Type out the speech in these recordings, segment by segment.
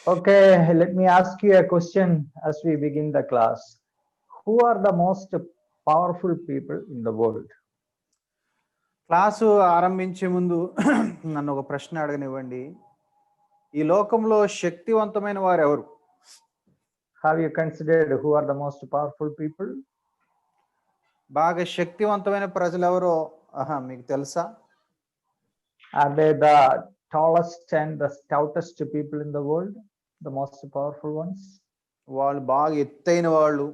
Okay, let me ask you a question as we begin the class. Who are the most powerful people in the world? Class ఆరంభించే ముందు నన్ను ఒక ప్రశ్న అడగనివ్వండి. ఈ లోకంలో శక్తివంతమైన వారు ఎవరు? Have you considered who are the most powerful people? బాగా శక్తివంతమైన ప్రజలు ఎవరో మీకు తెలుసా? Are they the tallest and the stoutest people in the world? The most powerful ones? వాళ్ళు బాగా ఎత్తైన వాళ్ళు,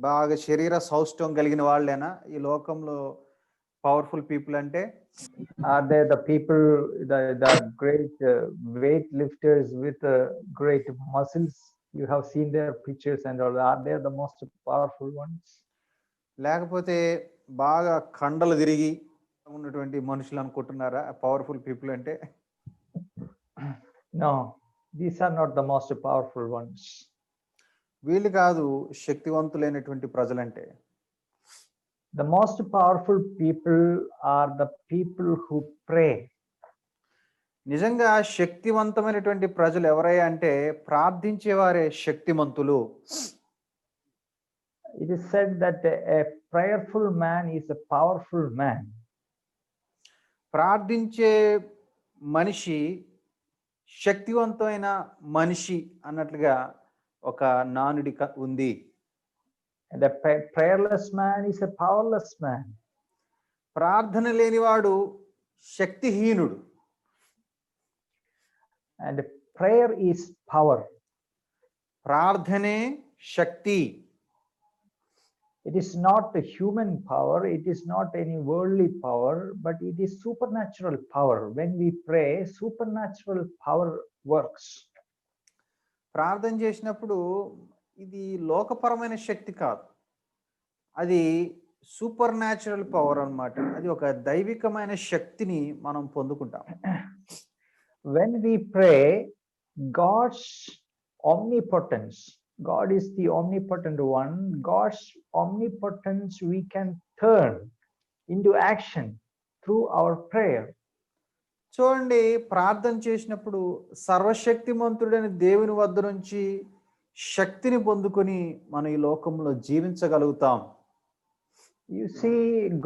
బాగా శరీర సౌష్ఠవం కలిగిన వాళ్ళేనా ఈ లోకంలో పవర్ఫుల్ పీపుల్ అంటే? Are they the people, the great weight lifters with great muscles? You have seen their pictures and all. Are they the most powerful ones? లేకపోతే బాగా కండలు తిరిగి ఉన్నటువంటి మనుషులు అనుకుంటున్నారా పవర్ఫుల్ పీపుల్ అంటే? No, these are not the most powerful ones. వీళ్ళు కాదు శక్తివంతులైనటువంటి ప్రజలంటే. The most powerful people are the people who pray. నిజంగా శక్తివంతమైనటువంటి ప్రజలు ఎవరయ్యా అంటే ప్రార్థించేవారే శక్తిమంతులు. It is said that a prayerful man is a powerful man. ప్రార్థించే మనిషి శక్తివంతమైన మనిషి అన్నట్లుగా ఒక నానుడి ఉంది. And a prayerless man is a powerless man. ప్రార్థన లేనివాడు శక్తిహీనుడు. And prayer is power. ప్రార్థనే శక్తి. It is not a human power, it is not any worldly power, but it is supernatural power. When we pray, supernatural power works. ప్రార్థన చేసినప్పుడు ఇది లోకపరమైన శక్తి కాదు, అది super natural power అన్నమాట. అది ఒక దైవికమైన శక్తిని మనం పొందుకుంటాం. When we pray, God's omnipotence, God is the omnipotent one, God's omnipotence we can turn into action through our prayer. చూడండి, ప్రార్థన చేసినప్పుడు సర్వశక్తిమంతుడైన దేవుని వద్ద నుంచి శక్తిని పొందుకొని మనం ఈ లోకంలో జీవించగలుగుతాం. You see,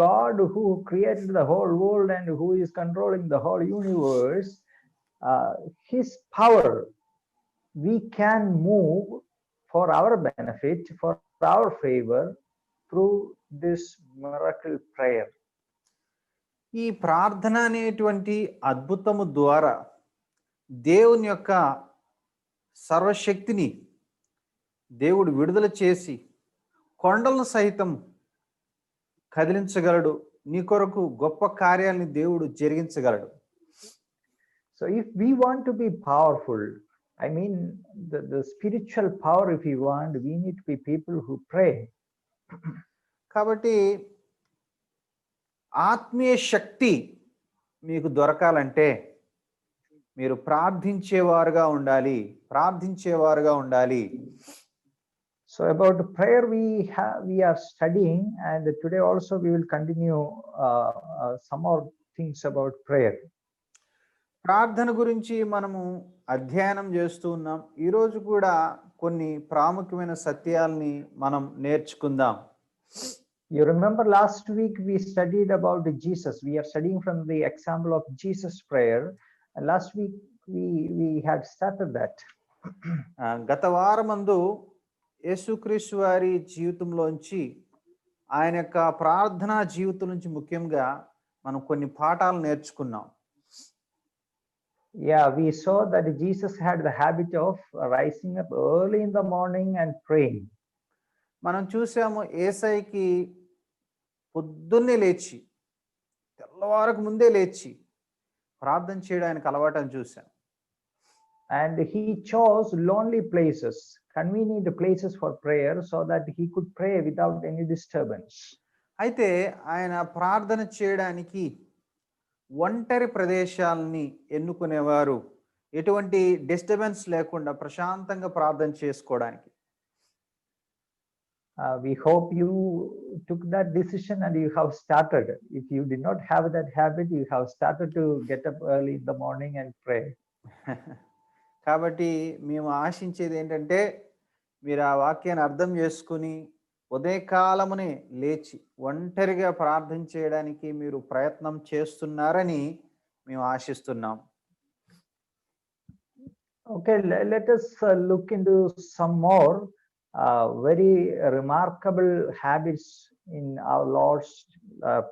God who created the whole world and who is controlling the whole universe, his power we can move for our benefit, for our favor through this miracle prayer. ఈ ప్రార్థన అనేటువంటి అద్భుతము ద్వారా దేవుని యొక్క సర్వశక్తిని దేవుడు విడుదల చేసి కొండలను సైతం కదిలించగలడు. నీ కొరకు గొప్ప కార్యాలను దేవుడు జరిగించగలడు. So if we want to be powerful, I mean the spiritual power, if we want, we need to be people who pray. కాబట్టి ఆత్మీయ శక్తి మీకు దొరకాలంటే మీరు ప్రార్థించేవారుగా ఉండాలి, ప్రార్థించేవారుగా ఉండాలి. So about prayer we are studying, and today also we will continue some more things about prayer. ప్రార్థన గురించి మనము అధ్యయనం చేస్తూ ఉన్నాం. ఈరోజు కూడా కొన్ని ప్రాముఖ్యమైన సత్యాల్ని మనం నేర్చుకుందాం. You remember last week we studied about Jesus. We are studying from the example of Jesus' prayer, and last week we had started that. గత వారమందు యేసుక్రీస్తు వారి జీవితంలోంచి, ఆయన యొక్క ప్రార్థనా జీవితం నుంచి ముఖ్యంగా మనం కొన్ని పాఠాలు నేర్చుకున్నాం. Yeah, we saw that Jesus had the habit of rising up early in the morning and praying. మనం చూసాము, యేసయ్యకి పొద్దున్నే లేచి, తెల్లవారకు ముందే లేచి ప్రార్థన చేయడం ఆయనకు అలవాటని చూసాం. And he chose lonely places, convenient places for prayer, so that he could pray without any disturbance. అయితే ఆయన ప్రార్థన చేయడానికి ఒంటరి ప్రదేశాలని ఎన్నుకునేవారు, ఎటువంటి డిస్టర్బెన్స్ లేకుండా ప్రశాంతంగా ప్రార్థన చేసుకోవడానికి. We hope you took that decision and you have started. If you did not have that habit, you have started to get up early in the morning and pray. కాబట్టి మేము ఆశించేది ఏంటంటే మీరు ఆ వాక్యాన్ని అర్థం చేసుకుని ఉదయకాలమునే లేచి ఒంటరిగా ప్రార్థన చేయడానికి మీరు ప్రయత్నం చేస్తున్నారని మేము ఆశిస్తున్నాం. Okay, let us look into some more very remarkable habits in our Lord's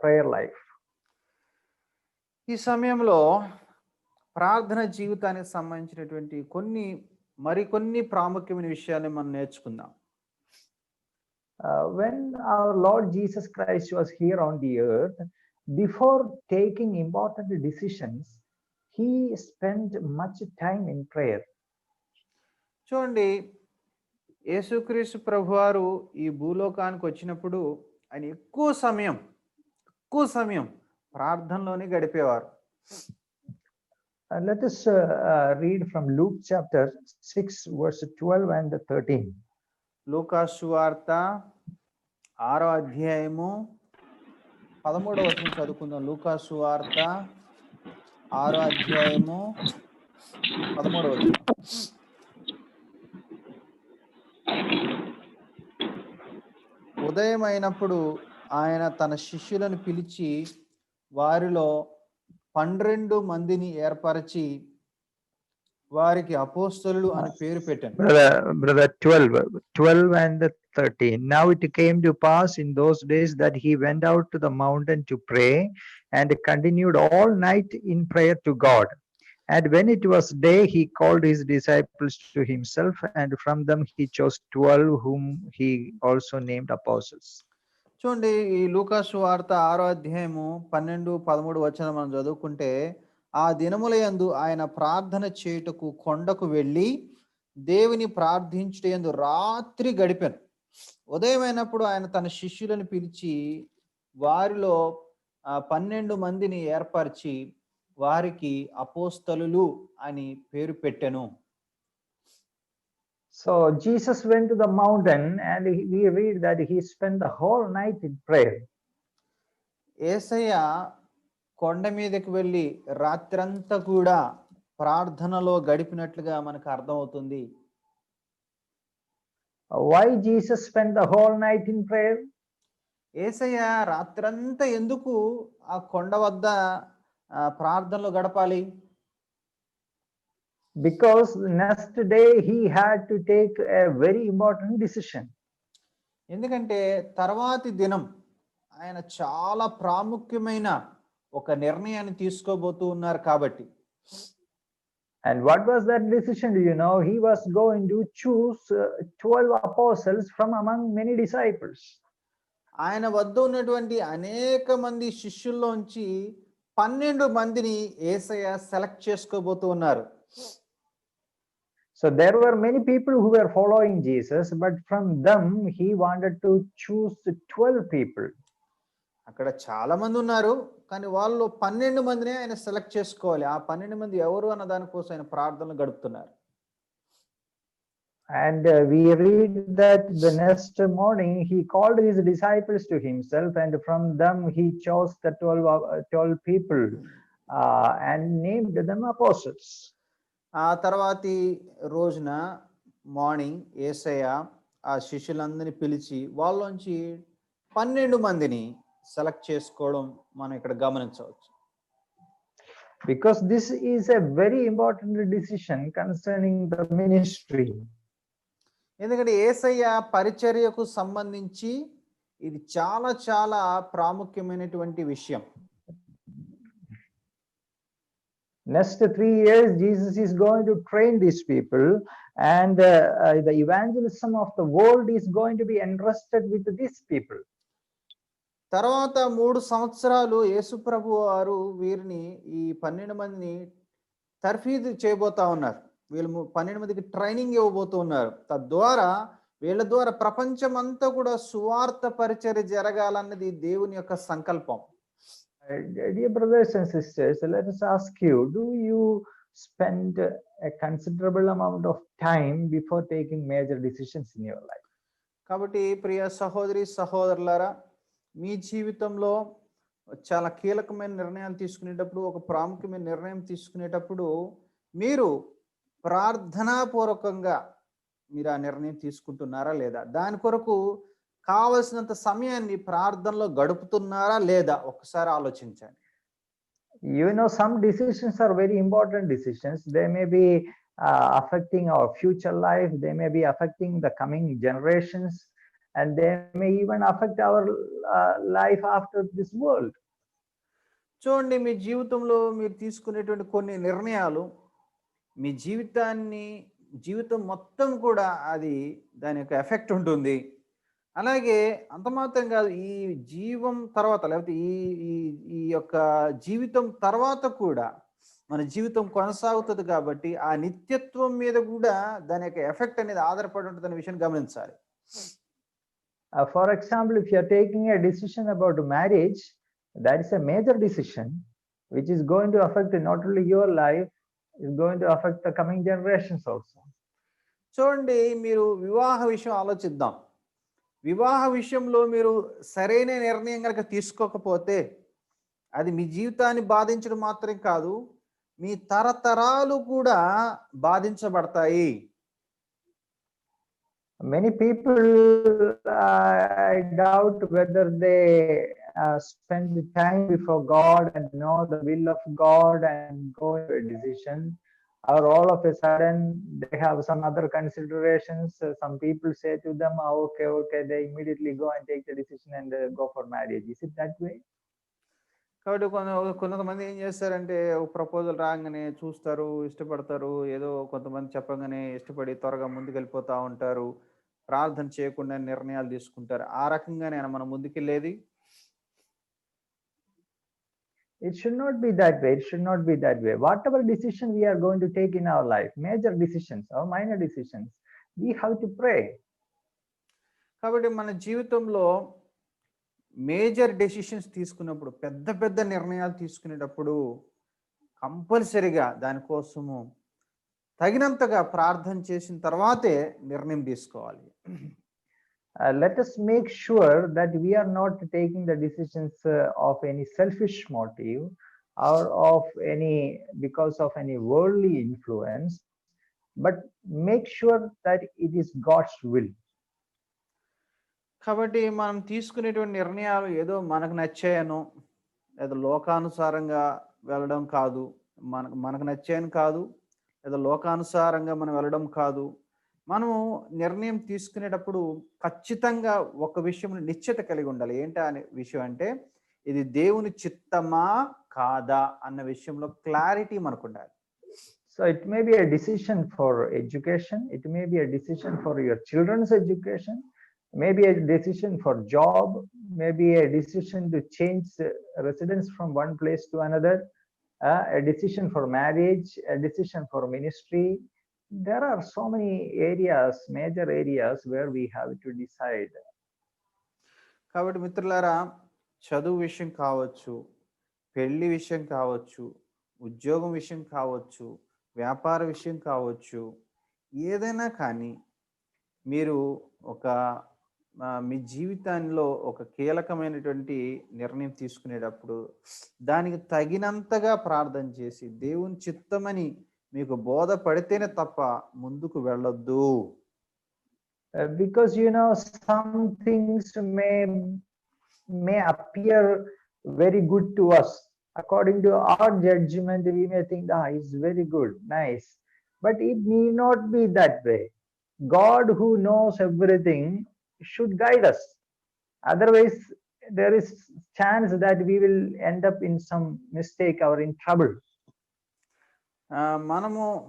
prayer life. ఈ సమయంలో ప్రార్థన జీవితానికి సంబంధించినటువంటి మరికొన్ని ప్రాముఖ్యమైన విషయాన్ని మనం నేర్చుకుందాం. When our Lord Jesus Christ was here on the earth, before taking important decisions, he spent much time in prayer. చూడండి, యేసుక్రీస్తు ప్రభువారు ఈ భూలోకానికి వచ్చినప్పుడు ఆయన ఎక్కువ సమయం ప్రార్థనలోనే గడిపేవారు. Let us read from Luke chapter 6 verse 12 and 13. లూకా సువార్త 6వ అధ్యాయము 13వ వచనం చదువుకుందాం. లూకా సువార్త 6వ అధ్యాయము 13వ వచనం. ఉదయమైనప్పుడు ఆయన తన శిష్యులను పిలిచి వారిలో 12 మందిని ఏర్పరిచి వారికి అపోస్తలులు అని పేరు పెట్టాను. Brother 12 and 13. Now it came to pass in those days that he went out to the mountain to pray and continued all night in prayer to God. And when it was day, he called his disciples to himself, and from them he chose 12, whom he also named apostles. చూడండి, ఈ లూకా సువార్త 6వ అధ్యాయము 12, 13 వచనం మనం చదువుకుంటే, ఆ దినములయందు ఆయన ప్రార్థన చేయుటకు కొండకు వెళ్ళి దేవుని ప్రార్థించుటయందు రాత్రి గడిపాను. ఉదయమైనప్పుడు ఆయన తన శిష్యులను పిలిచి వారిలో 12 మందిని ఏర్పరిచి వారికి అపోస్తలులు అని పేరు పెట్టెను. So Jesus went to the mountain and we read that he spent the whole night in prayer. యేసయ్య కొండ మీదకి వెళ్ళి రాత్రంతా కూడా ప్రార్థనలో గడిపినట్లుగా మనకు అర్థమవుతుంది. Why Jesus spent the whole night in prayer? యేసయ్య రాత్రంతా ఎందుకు ఆ కొండ వద్ద ప్రార్థనలో గడపాలి? Because next day he had to take a very important decision. ఎందుకంటే తర్వాతి దినం ఆయన చాలా ప్రాముఖ్యమైన ఒక నిర్ణయాన్ని తీసుకోబోతూ ఉన్నారు కాబట్టి. And what was that decision? Do you know? He was going to choose 12 apostles from among many disciples. ఆయన వద్ద ఉన్నటువంటి అనేక మంది శిష్యుల్లోంచి 12 మందిని యేసయ్య సెలెక్ట్ చేసుకోబోతూ ఉన్నారు. So there were many people who were following Jesus, but from them he wanted to choose 12 people. అక్కడ చాలా మంది ఉన్నారు, కానీ వాళ్ళు 12 మందిని ఆయన సెలెక్ట్ చేసుకోవాలి. ఆ 12 మంది ఎవరు అన్న దానికోసం ఆయన ప్రార్థనలు గడుపుతున్నారు. And we read that the next morning he called his disciples to himself, and from them he chose the 12 people and named them apostles. ఆ తర్వాతి రోజున మార్నింగ్ యేసయ్య ఆ శిష్యులందరినీ పిలిచి వాళ్ళలోంచి 12 మందిని సెలెక్ట్ చేసుకోవడం మనం ఇక్కడ గమనించవచ్చు. Because this is a very important decision concerning the ministry. ఎందుకంటే యేసయ్య పరిచర్యకు సంబంధించి ఇది చాలా చాలా ప్రాముఖ్యమైనటువంటి విషయం. Next 3 years Jesus is going to train these people, and the evangelism of the world is going to be entrusted with these people. తర్వాత 3 సంవత్సరాలు యేసుప్రభు వారు వీరిని ఈ 12 మందిని తర్ఫీదు చేయబోతా ఉన్నారు. వీళ్ళు 12 మందికి ట్రైనింగ్ ఇవ్వబోతూ ఉన్నారు. తద్వారా వీళ్ళ ద్వారా ప్రపంచం అంతా కూడా సువార్త పరిచర్య జరగాలన్నది దేవుని యొక్క సంకల్పం. Dear brothers and sisters, let us ask you, do you spend a considerable amount of time before taking major decisions in your life? కాబట్టి ప్రియ సహోదరి సహోదరులారా, మీ జీవితంలో చాలా కీలకమైన నిర్ణయాలు తీసుకునేటప్పుడు, ఒక ప్రాముఖ్యమైన నిర్ణయం తీసుకునేటప్పుడు మీరు ప్రార్థనాపూర్వకంగా మీరు ఆ నిర్ణయం తీసుకుంటున్నారా లేదా? దాని కొరకు కావలసినంత సమయాన్ని ప్రార్థనలో గడుపుతున్నారా లేదా? ఒక్కసారి ఆలోచించండి. You know, some decisions are very important decisions. They may be affecting our future life, they may be affecting the coming generations, and they may even affect our life after this world. చూడండి, మీ జీవితంలో మీరు తీసుకునేటువంటి కొన్ని నిర్ణయాలు మీ జీవితం మొత్తం కూడా అది దాని యొక్క ఎఫెక్ట్ ఉంటుంది. అలాగే అంత మాత్రం కాదు, ఈ జీవం తర్వాత లేకపోతే ఈ ఈ ఈ యొక్క జీవితం తర్వాత కూడా మన జీవితం కొనసాగుతుంది కాబట్టి ఆ నిత్యత్వం మీద కూడా దాని యొక్క ఎఫెక్ట్ అనేది ఆధారపడి ఉంటుందనే విషయాన్ని గమనించాలి. For example, if you are taking a decision about marriage, that is a major decision which is going to affect not only your life, is going to affect the coming generations also. చూడండి, మీరు వివాహ విషయం ఆలోచిద్దాం. వివాహ విషయంలో మీరు సరైన నిర్ణయం కనుక తీసుకోకపోతే అది మీ జీవితాన్ని బాధించడం మాత్రం కాదు, మీ తరతరాలు కూడా బాధించబడతాయి. Many people, I doubt whether they spend time before God and know the will of God and go into a decision, or all of a sudden they have some other considerations. Some people say to them, "Oh, okay," they immediately go and take the decision and go for marriage. Is it that way? కాబట్టి కొంతమంది ఏం చేస్తారంటే, ఒక proposal రాగానే చూస్తారు, ఇష్టపడతారు, ఏదో కొంతమంది చెప్పగానే ఇష్టపడి త్వరగా ముందుకెళ్ళిపోతూ ఉంటారు, ప్రార్థన చేయకుండా నిర్ణయాలు తీసుకుంటారు. ఆ రకంగానే మనం ముందుకెళ్ళేది. It should not be that way. It should not be that way. Whatever decision we are going to take in our life, major decisions or minor decisions, we have to pray. కాబట్టి మన జీవితంలో major decisions తీసుకున్నప్పుడు, పెద్ద పెద్ద నిర్ణయాలు తీసుకునేటప్పుడు కంపల్సరిగా దానికోసము తగినంతగా ప్రార్థన చేసిన తర్వాతే నిర్ణయం తీసుకోవాలి. Let us make sure that we are not taking the decisions of any selfish motive or because of any worldly influence, but make sure that it is God's will. కాబట్టి మనం తీసుకునేటువంటి నిర్ణయాలు ఏదో మనకు నచ్చాయనో లేదా లోకానుసారంగా వెళ్ళడం కాదు, మనకు నచ్చాయని కాదు, లేదా లోకానుసారంగా మనం వెళ్ళడం కాదు. మనము నిర్ణయం తీసుకునేటప్పుడు ఖచ్చితంగా ఒక విషయం నిశ్చయత కలిగి ఉండాలి. ఏంటి అనే విషయం అంటే, ఇది దేవుని చిత్తమా కాదా అన్న విషయంలో క్లారిటీ మనకు ఉండాలి. So it may be a decision for education, it may be a decision for your children's education, maybe a decision for job, maybe a decision to change residence from one place to another, a decision for marriage, a decision for ministry. There are so many areas, major areas where we have to decide. కాబట్టి మిత్రులారా, చదువు విషయం కావచ్చు, పెళ్లి విషయం కావచ్చు, ఉద్యోగం విషయం కావచ్చు, వ్యాపార విషయం కావచ్చు, ఏదైనా కానీ మీరు మీ జీవితంలో ఒక కీలకమైనటువంటి నిర్ణయం తీసుకునేటప్పుడు దానికి తగినంతగా ప్రార్థన చేసి దేవుని చిత్తమని మీకు బోధపడితేనే తప్ప ముందుకు వెళ్ళొద్దు. Because some things may appear very good to us. According to our judgment, we may think, it's very good, nice, but it need not be that way. God, who knows everything, should guide us. Otherwise, there is chance that we will end up in some mistake or in trouble.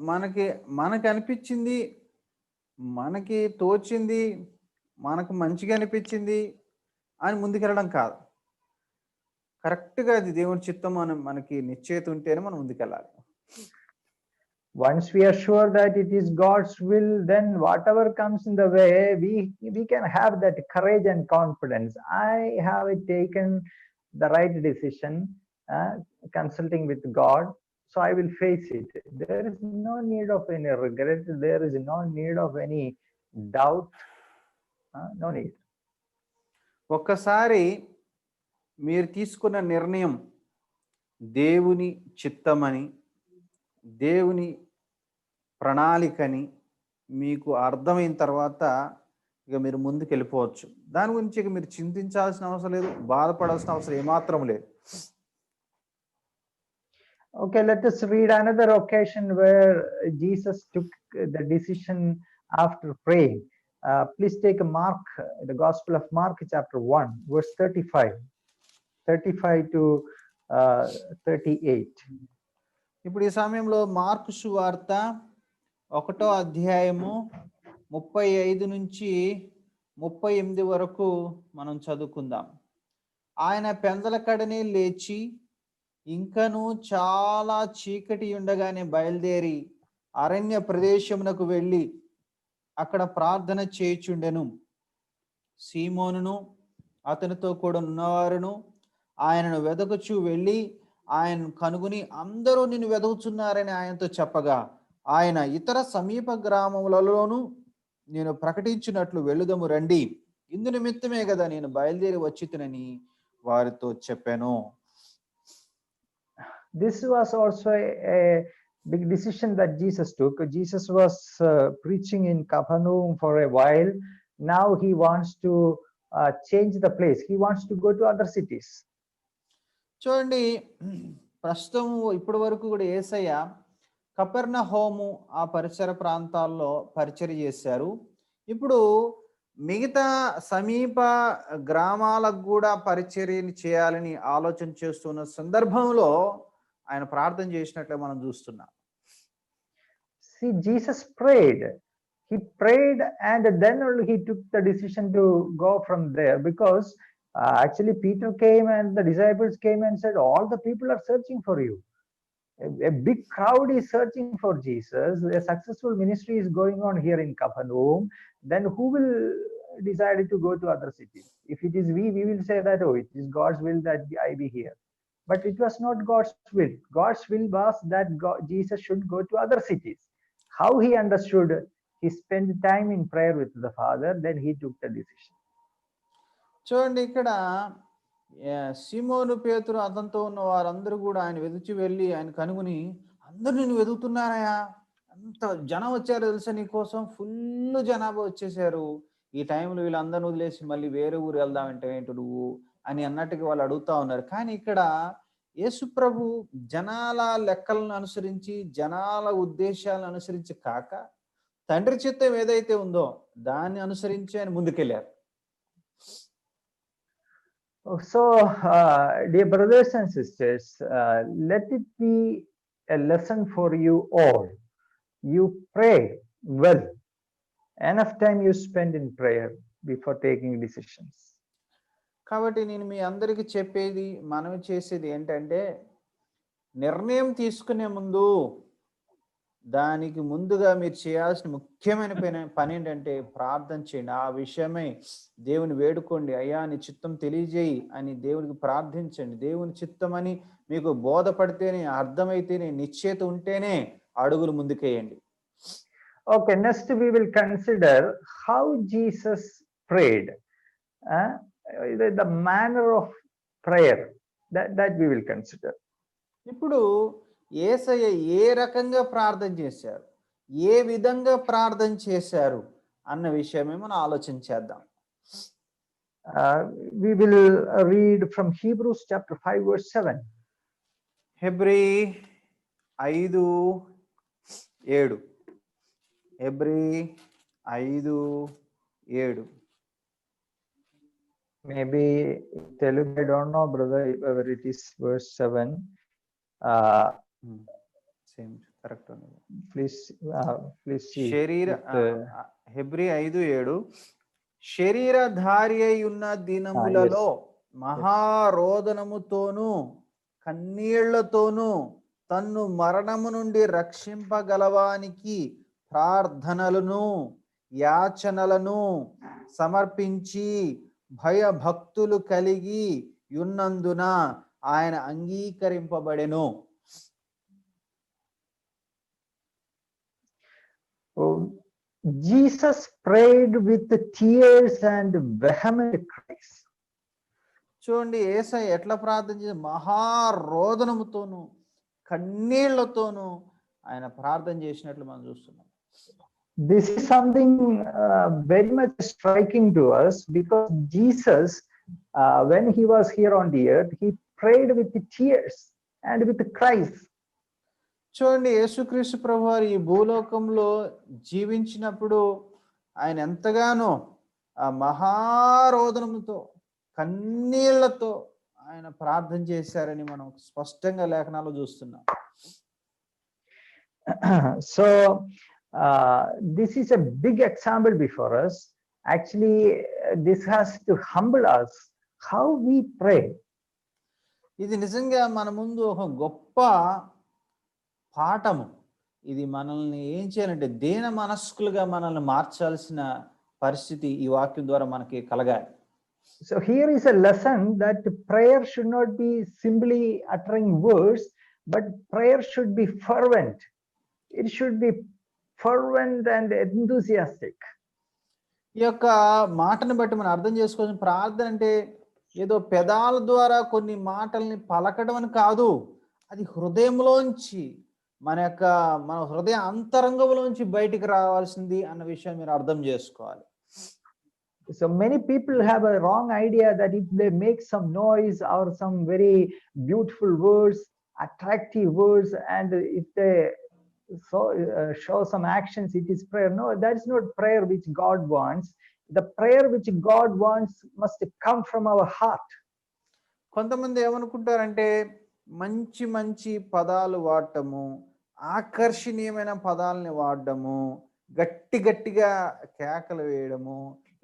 మనకి అనిపించింది, మనకి తోచింది, మనకు మంచిగా అనిపించింది అని ముందుకెళ్ళడం కాదు. కరెక్ట్గా అది దేవుని చిత్తం మనకి నిశ్చయిత ఉంటేనే మనం ముందుకెళ్ళాలి. Once we are sure that it is God's will, then whatever comes in the way, we can have that courage and confidence. I have taken the right decision, consulting with God, so I will face it. There is no need of any regret, there is no need of any doubt, no need. ఒక్కసారి మీరు తీసుకున్న నిర్ణయం దేవుని చిత్తమని, దేవుని ప్రణాళికని మీకు అర్థమైన తర్వాత ఇక మీరు ముందుకు వెళ్ళిపోవచ్చు. దాని గురించి ఇక మీరు చింతించాల్సిన అవసరం లేదు, బాధపడాల్సిన అవసరం ఏమాత్రం లేదు. Okay, let us read another occasion where Jesus took the decision after praying. Please take a Mark, the Gospel of Mark, chapter 1, verse 35 to 38. ఇప్పుడు ఈ సమయంలో మార్కు సువార్త 1వ అధ్యాయము 35 నుంచి 38 వరకు మనం చదువుకుందాం. ఆయన పెందల కడనే లేచి ఇంకను చాలా చీకటి ఉండగానే బయలుదేరి అరణ్య ప్రదేశమునకు వెళ్ళి అక్కడ ప్రార్థన చేయుచుండెను. సీమోనును అతనితో కూడా ఉన్నవారును ఆయనను వెదకుచూ వెళ్ళి ఆయనను కనుగొని, అందరూ నిన్ను వెదకుచున్నారని ఆయనతో చెప్పగా, ఆయన ఇతర సమీప గ్రామములలోనూ నేను ప్రకటించినట్లు వెళ్ళుదము రండి, ఇందు నిమిత్తమే కదా నేను బయలుదేరి వచ్చితినని వారితో చెప్పాను. This was also a big decision that Jesus took. Jesus was preaching in Capernaum for a while. Now he wants to change the place. He wants to go to other cities. చూడండి, ప్రస్తుతం ఇప్పటి వరకు కూడా యేసయ్య కపెర్నహూము ఆ పరిసర ప్రాంతాల్లో పరిచర్య చేశారు. ఇప్పుడు మిగతా సమీప గ్రామాలకు కూడా పరిచర్యని చేయాలని ఆలోచన చేస్తున్న సందర్భంలో ఆయన ప్రార్థన చేసినట్లే మనం చూస్తున్నాం. See, Jesus prayed. He prayed and then only he took the decision to go from there, because actually Peter came and the disciples came and said, all the people are searching for you. A big crowd is searching for Jesus. A successful ministry is going on here in Capernaum. Then who will decide to go to other cities? If it is we will say that, oh, it is God's will that I be here. But it was not God's will. God's will was that Jesus should go to other cities. How he understood? He spent time in prayer with the Father, then he took the decision. చూడండి, ఇక్కడ సీమోను పేతురు అతనితో ఉన్న వారందరూ కూడా ఆయన వెదిచి వెళ్ళి ఆయన కనుగొని, అందరూ నిన్ను వెతుకుతున్నారయా, అంత జనం వచ్చారు తెలుసా నీకోసం, ఫుల్ జనాభా వచ్చేసారు, ఈ టైంలో వీళ్ళందరిని వదిలేసి మళ్ళీ వేరే ఊరు వెళ్దామంటే ఏంటి నువ్వు అని అన్నట్టుగా వాళ్ళు అడుగుతా ఉన్నారు. కానీ ఇక్కడ యేసుప్రభు జనాల లెక్కలను అనుసరించి, జనాల ఉద్దేశాలను అనుసరించి కాక, తండ్రి చిత్తం ఏదైతే ఉందో దాన్ని అనుసరించి ఆయన ముందుకెళ్ళారు. So, dear brothers and sisters, let it be a lesson for you all. You pray well. Enough time you spend in prayer before taking decisions. కాబట్టి నేను మీ అందరికీ చెప్పేది, మనవి చేసేది ఏంటంటే, నిర్ణయం తీసుకునే ముందు దానికి ముందుగా మీరు చేయాల్సిన ముఖ్యమైన పని ఏంటంటే ప్రార్థన చేయండి. ఆ విషయమై దేవుని వేడుకోండి. అయ్యా నీ చిత్తం తెలియజేయి అని దేవునికి ప్రార్థించండి. దేవుని చిత్తం అని మీకు బోధపడితేనే, అర్థమైతేనే, నిశ్చయిత ఉంటేనే అడుగులు ముందుకేయండి. Okay, next we will consider how Jesus prayed. The manner of prayer that we will consider. ఇప్పుడు యేసయ్య ఏ రకంగా ప్రార్థన చేశారు, ఏ విధంగా ప్రార్థన చేశారు అన్న విషయమే మనం ఆలోచన చేద్దాం. We will read from Hebrews chapter 5 verse 7. Hebrew 5:7. Hebrew 5:7. Maybe Telugu, I don't know, brother, whether it is verse 7. Same correct. Please see. Hebrew 5:7. శరీరధారి అయి ఉన్న దినములలో మహారోదనముతోనూ కన్నీళ్లతోనూ తన్ను మరణము నుండి రక్షింపగలవానికి ప్రార్థనలను యాచనలను సమర్పించి భయభక్తులు కలిగి ఉన్నందున ఆయన అంగీకరింపబడెను. Jesus prayed with tears and vehement cries. చూడండి, యేసయ్య ఎట్లా ప్రార్థన చేసి మహారోదనముతోను కన్నీళ్లతోనూ ఆయన ప్రార్థన చేసినట్లు మనం చూస్తున్నాం. This is something very much striking to us, because Jesus, when he was here on the earth, he prayed with tears and with cries. చూడండి, యేసుక్రీస్తు ప్రభువారు ఈ భూలోకంలో జీవించినప్పుడు ఆయన ఎంతగానో ఆ మహారోదనముతో కన్నీళ్లతో ఆయన ప్రార్థన చేశారని మనం స్పష్టంగా లేఖనాల్లో చూస్తున్నాం. So this is a big example before us. Actually, this has to humble us how we pray. ఇది నిజంగా మన ముందు ఒక గొప్ప పాఠము. ఇది మనల్ని ఏం చేయాలంటే దీన మనస్కులుగా మనల్ని మార్చాల్సిన పరిస్థితి ఈ వాక్యం ద్వారా మనకి కలగాలి. So here is a lesson that prayer should not be simply uttering words, but prayer should be fervent. It should be fervent and enthusiastic. ఈ యొక్క మాటను బట్టి మనం అర్థం చేసుకోవాల్సిన ప్రార్థన అంటే ఏదో పెదాల ద్వారా కొన్ని మాటల్ని పలకడం అని కాదు, అది హృదయంలోంచి మన హృదయ అంతరంగంలోంచి బయటికి రావాల్సింది అన్న విషయం మీరు అర్థం చేసుకోవాలి. So many people have a wrong idea that if they make some noise or some very beautiful words, attractive words, and if they show some actions, it is prayer. No, that is not prayer which God wants. The prayer which God wants must come from our heart. కొంతమంది ఏమనుకుంటారంటే మంచి మంచి పదాలు వాడటము, ఆకర్షణీయమైన పదాలని వాడడము, గట్టిగా కేకలు వేయడము,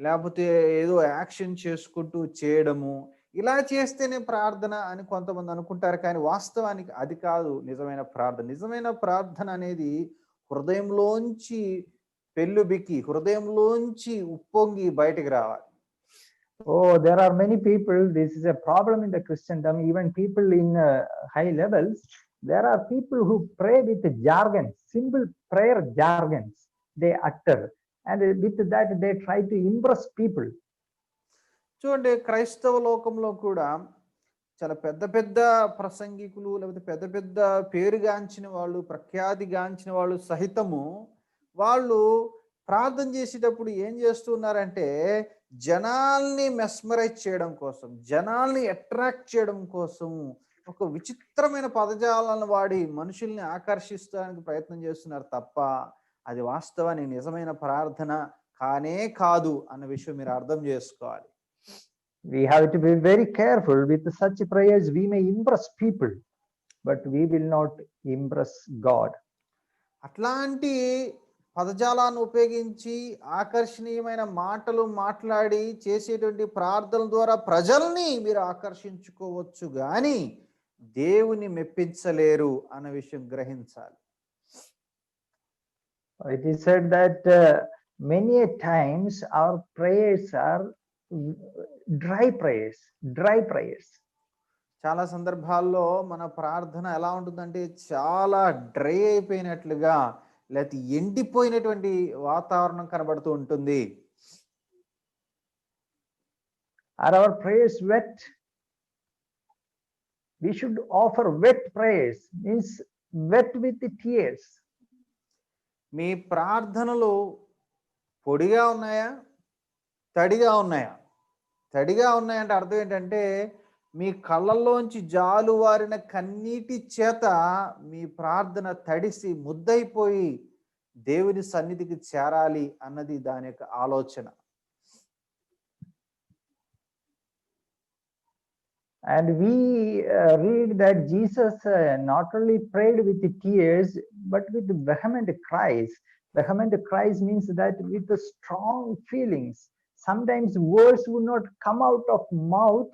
లేకపోతే ఏదో యాక్షన్ చేసుకుంటూ చేయడము, ఇలా చేస్తేనే ప్రార్థన అని కొంతమంది అనుకుంటారు. కానీ వాస్తవానికి అది కాదు నిజమైన ప్రార్థన. నిజమైన ప్రార్థన అనేది హృదయంలోంచి పెళ్ళుబికి, హృదయంలోంచి ఉప్పొంగి బయటికి రావాలి. Oh, there are many people. This is a problem in the Christendom. Even people in high levels, there are people who pray with jargon, simple prayer jargons they utter, and with that they try to impress people. చూడండి, క్రైస్తవ లోకంలో కూడా చాలా పెద్ద పెద్ద ప్రసంగికులు, లేకపోతే పెద్ద పెద్ద పేరుగాంచిన వాళ్ళు, ప్రఖ్యాతిగాంచిన వాళ్ళు సహితము వాళ్ళు ప్రార్థన చేసేటప్పుడు ఏం చేస్తున్నారంటే జనాల్ని మెస్మరైజ్ చేయడం కోసం, జనాల్ని అట్రాక్ట్ చేయడం కోసం ఒక విచిత్రమైన పదజాలను వాడి మనుషుల్ని ఆకర్షించడానికి ప్రయత్నం చేస్తున్నారు తప్ప అది వాస్తవానికి నిజమైన ప్రార్థన కానే కాదు అన్న విషయం మీరు అర్థం చేసుకోవాలి. We have to be very careful with such prayers. We may impress people, but we will not impress God. అట్లాంటి పదజాలాన్ని ఉపయోగించి ఆకర్షణీయమైన మాటలు మాట్లాడి చేసేటువంటి ప్రార్థనల ద్వారా ప్రజల్ని మీరు ఆకర్షించుకోవచ్చు కానీ దేవుని మెప్పించలేరు అన్న విషయం గ్రహించాలి. It is said that many a times our prayers are dry prayers. చాలా సందర్భాల్లో మన ప్రార్థన ఎలా ఉంటుందంటే చాలా డ్రై అయిపోయినట్లుగా, లేకపోతే ఎండిపోయినటువంటి వాతావరణం కనబడుతూ ఉంటుంది. Are our prayers wet? We should offer wet prayers, means wet with the tears. మీ ప్రార్థనలు పొడిగా ఉన్నాయా, తడిగా ఉన్నాయా? తడిగా ఉన్నాయంటే అర్థం ఏంటంటే మీ కళ్ళల్లోంచి జాలువారిన కన్నీటి చేత మీ ప్రార్థన తడిసి ముద్దైపోయి దేవుని సన్నిధికి చేరాలి అన్నది దాని యొక్క ఆలోచన. And we read that Jesus not only prayed with the tears, but with vehement cries. Vehement cries means that with the strong feelings. Sometimes words would not come out of mouth.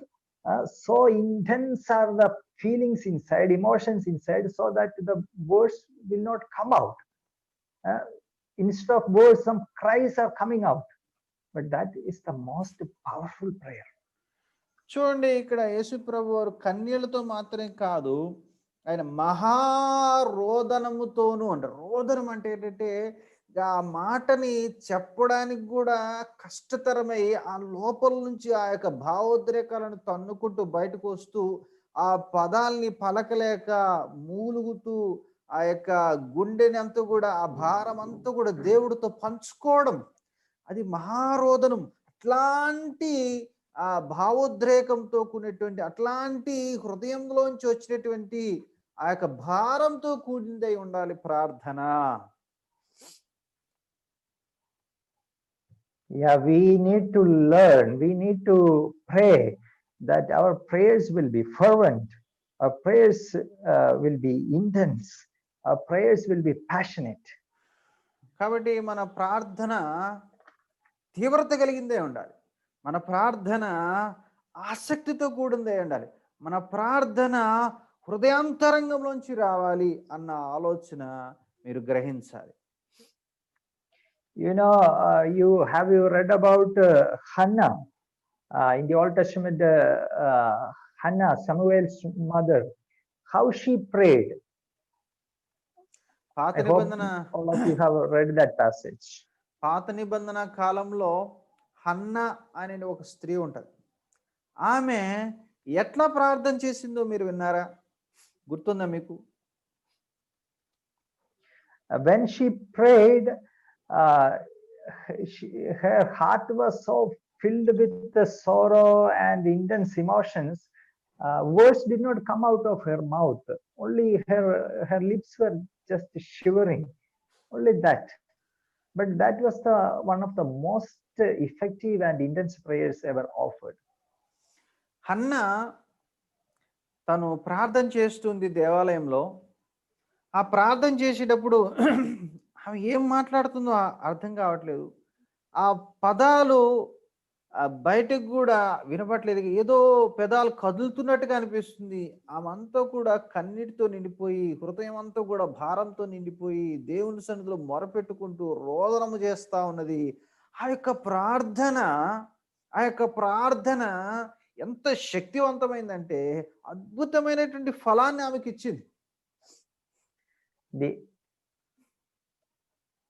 So intense are the feelings inside, emotions inside, so that the words will not come out. Instead of words, some cries are coming out. But that is the most powerful prayer. చూడండి, ఇక్కడ యేసు ప్రభు వారు కన్నీళ్లతో మాత్రమే కాదు, ఆయన మహారోదనముతోనూ అంటారు. రోదనం అంటే ఏంటంటే ఆ మాటని చెప్పడానికి కూడా కష్టతరమై ఆ లోపల నుంచి ఆ యొక్క భావోద్రేకాలను తన్నుకుంటూ బయటకు వస్తూ ఆ పదాల్ని పలకలేక మూలుగుతూ ఆ యొక్క గుండెని అంతా కూడా, ఆ భారం అంతా కూడా దేవుడితో పంచుకోవడం, అది మహారోదనం. అట్లాంటి ఆ భావోద్రేకంతో కూడినటువంటి, అట్లాంటి హృదయంలోంచి వచ్చినటువంటి ఆ యొక్క భారంతో కూడిందై ఉండాలి ప్రార్థన. Yeah, we need to learn, we need to pray that our prayers will be fervent, our prayers will be intense, our prayers will be passionate. కాబట్టి మన ప్రార్థన తీవ్రత కలిగిందే ఉండాలి. మన ప్రార్థన ఆసక్తితో కూడిందే ఉండాలి. మన ప్రార్థన హృదయాంతరంగంలోంచి రావాలి అన్న ఆలోచన మీరు గ్రహించాలి. You know, you read about Hannah in the Old Testament? Hannah, Samuel's mother, how she prayed. పాత I hope నిబంధన all of you have read that passage. పాత నిబంధన కాలంలో హన్న అనే ఒక స్త్రీ ఉంటది. ఆమె ఎట్లా ప్రార్థన చేసిందో మీరు విన్నారా? గుర్తుందా మీకు? When she prayed, her heart was so filled with the sorrow and intense emotions. Words did not come out of her mouth. Only her lips were just shivering. Only that. But that was one of the most effective and intense prayers ever offered. Hannah తను ప్రార్థన చేస్తుంది దేవాలయంలో. ఆ ప్రార్థన చేసేటప్పుడు ఆమె ఏం మాట్లాడుతుందో అర్థం కావట్లేదు. ఆ పదాలు బయటకు కూడా వినపట్లేదు. ఏదో పెదాలు కదులుతున్నట్టుగా అనిపిస్తుంది. ఆమంతా కూడా కన్నీటితో నిండిపోయి, హృదయం అంతా కూడా భారంతో నిండిపోయి, దేవుని సన్నిధిలో మొరపెట్టుకుంటూ రోదనము చేస్తా ఉన్నది. ఆ యొక్క ప్రార్థన ఎంత శక్తివంతమైందంటే అద్భుతమైనటువంటి ఫలాన్ని ఆమెకి ఇచ్చింది.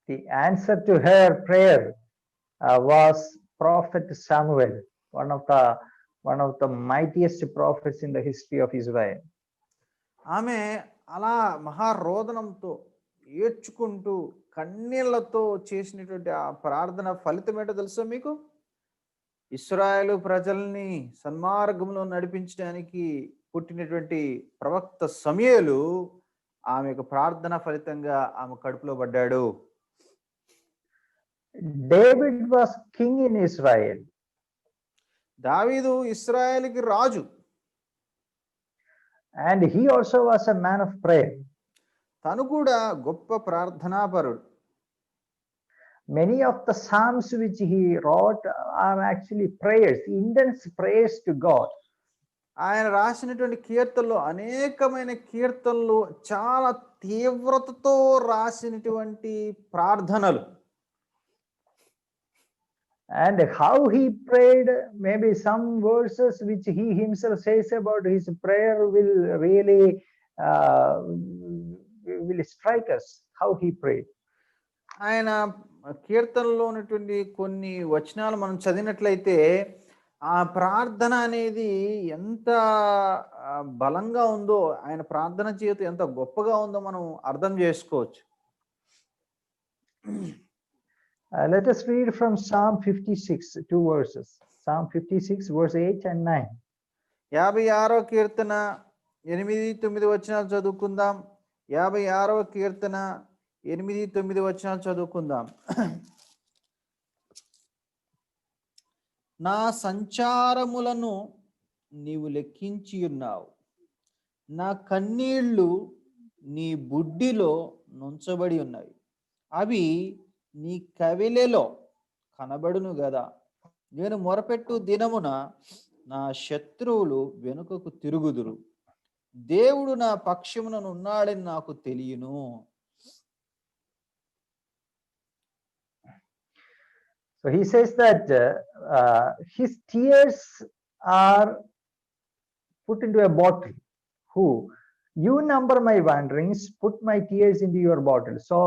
The answer to her prayer was Prophet Samuel, one of the mightiest prophets in the history of Israel. ఆమె అలా మహారోదనంతో ఏడ్చుకుంటూ కన్నీళ్లతో చేసినటువంటి ఆ ప్రార్థన ఫలితం ఏంటో తెలుసా మీకు? ఇశ్రాయేలు ప్రజల్ని సన్మార్గంలో నడిపించడానికి పుట్టినటువంటి ప్రవక్త సమూయేలు ఆమె యొక్క ప్రార్థన ఫలితంగా ఆమె కడుపులో పడ్డాడు. David was king in Israel. దావీదు ఇశ్రాయేలుకి రాజు. And he also was a man of prayer. తను కూడా గొప్ప ప్రార్థనాపరుడు. Many of the psalms which he wrote are actually prayers, intense prayers to God. ఆయన రాసినటువంటి కీర్తనలు, అనేకమైన కీర్తనలు చాలా తీవ్రతతో రాసినటువంటి ప్రార్థనలు. And how he prayed, maybe some verses which he himself says about his prayer will really will strike us, how he prayed. ఆయన కీర్తనలో ఉన్నటువంటి కొన్ని వచనాలు మనం చదివినట్లయితే ఆ ప్రార్థన అనేది ఎంత బలంగా ఉందో, ఆయన ప్రార్థన జీవితం ఎంత గొప్పగా ఉందో మనం అర్థం చేసుకోవచ్చు. Let us read from Psalm 56, 2 verses. Psalm 56 verse 8 and 9. 56వ కీర్తన 8-9 వచనాలు చదువుకుందాం. 56వ కీర్తన 8-9 వచనాలు చదువుకుందాం. నా సంచారములను నీవు లెక్కించి ఉన్నావు, నా కన్నీళ్లు నీ బుడ్డిలో నుంచబడి ఉన్నాయి, అవి నీ కవిలెలో కనబడును గదా. నేను మొరపెట్టు దినమున నా శత్రువులు వెనుకకు తిరుగుదురు, దేవుడు నా పక్షమున ఉన్నాడని నాకు తెలియను. So he says that his tears are put into a bottle. You number my wanderings, put my tears into your bottle. So